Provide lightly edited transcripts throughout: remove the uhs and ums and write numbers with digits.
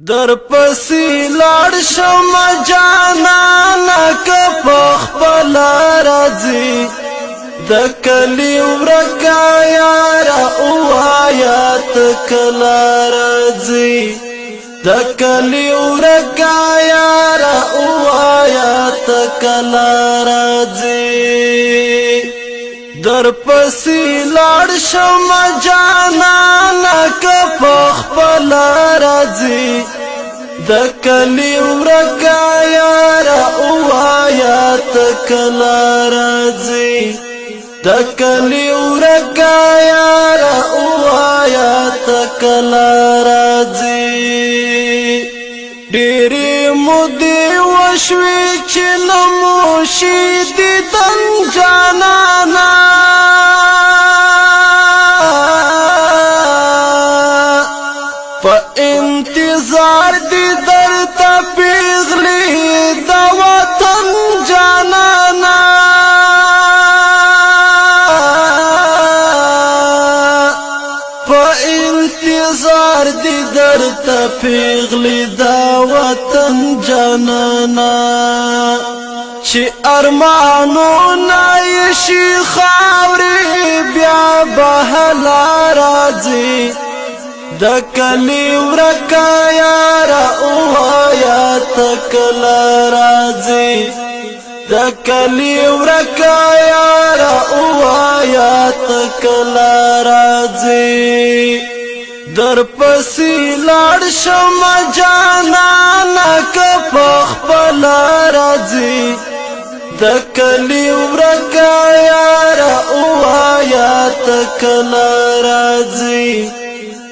در پسی لاړ شم جانانا که پخپل راځي د کلی ورکا یارا اوایات کلا راځي د کلی ورکا یارا اوایات کلا راځي در پسی لاړ شم جانانا که پخپل راځي د کلی ورکا یارا اوایات کلا راځي د کلی ورکا یارا اوایات کلا راځي ډېرې مودې وشوې چې نموشي دیدن جانانا په انتظار دی درته پیغلې د وطن جانانا په انتظار دی درته پیغلې د وطن جانانا چې ارمانونه یې شي خاورې بیا بهلا راځي د کلی ورکا یارا اوایات کلا راځي د کلی ورکا یارا اوایات کلا راځي در پسی لاړ شم جانانا که پخپل راځي د کلی ورکا یارا اوایات کلا راځي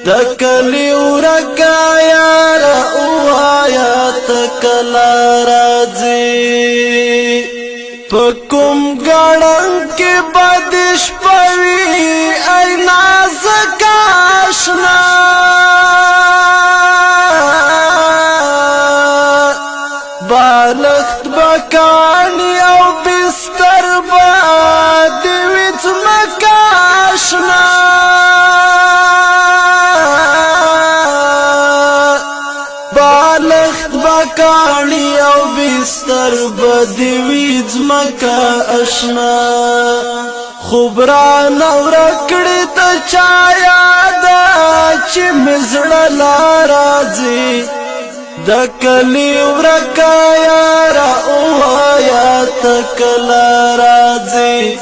د کلی ورکا یارا اوایات کلا راځي په کوم ګړنګ کې بدش پوي ای نازک آشنا بالښت بکانی او بستر با د ویت مکاشنا بالښت بکانی او بستر با د ویت مکا اشنا خوب را نورکړی ته چا یاد چې مزړه لا راځي د کلی ورکا یارا اوایات کلا راځي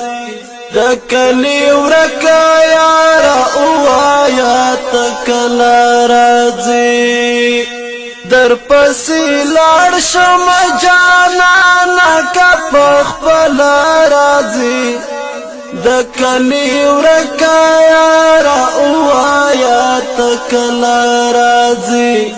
د کلی ورکا یارا اوایات کلا راځي در پسی لاړ شم جانانا که پخپل راځي د کلی ورکا یارا اوایات کلا راځي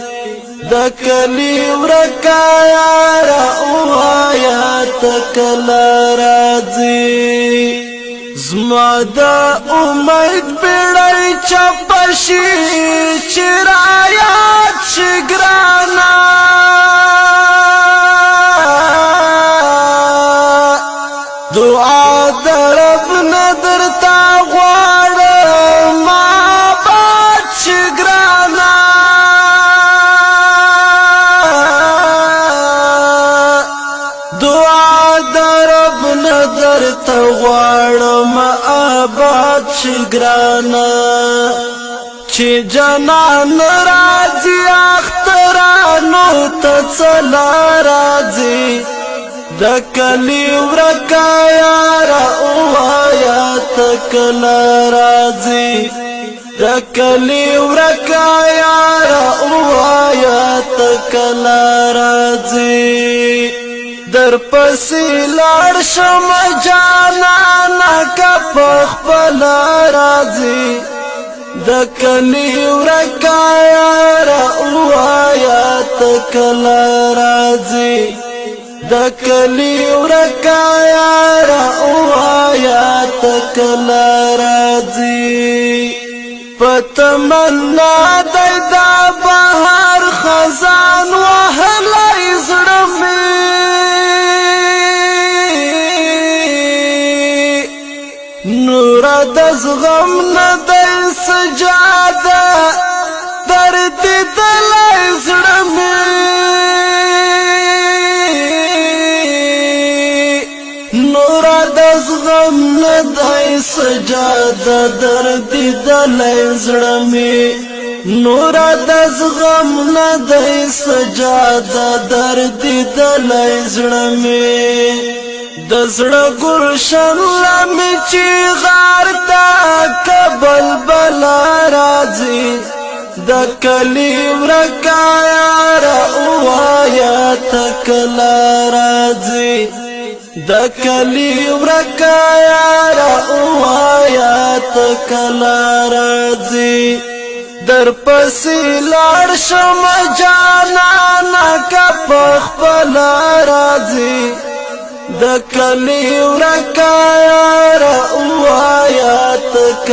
د کلی ورکا یارا اوایات کلا راځي زما د امید بیړۍ چپشي چې رایاد شي ګرانا دعا د رب نه درته غواړم آباد شي ګرانا دعا د رب نه درته غواړم آباد شي ګرانا چې جانان راځي اخترانو ته څلا راځي د کلی ورکا یارا اوایات کلا راځي د کلی ورکا یارا اوایات کلا راځي در پسی لاړ شم جانانا که پخپل راځي د کلی ورکا یارا اوایات کلا راځي د کلی ورکا یارا اوایات کلا راځي پتمنا دای دا بهار خزان وهلای زړه نور د زغم نه د سجاده درد دلای زړه سجاده درد دلای زړه می نور د زغم نه دی سجاده درد دلای زړه می د زړه ګلشن لمې چې غار ته کبل بلا راځي د کلی ورکا یاره اوایا تکلا راځي د کلی ورکا یاره اوایا تکلا راځي در پسې لاړ شم جانانا که پخپل راځي د کلی ورکا یاره اوایا تکلا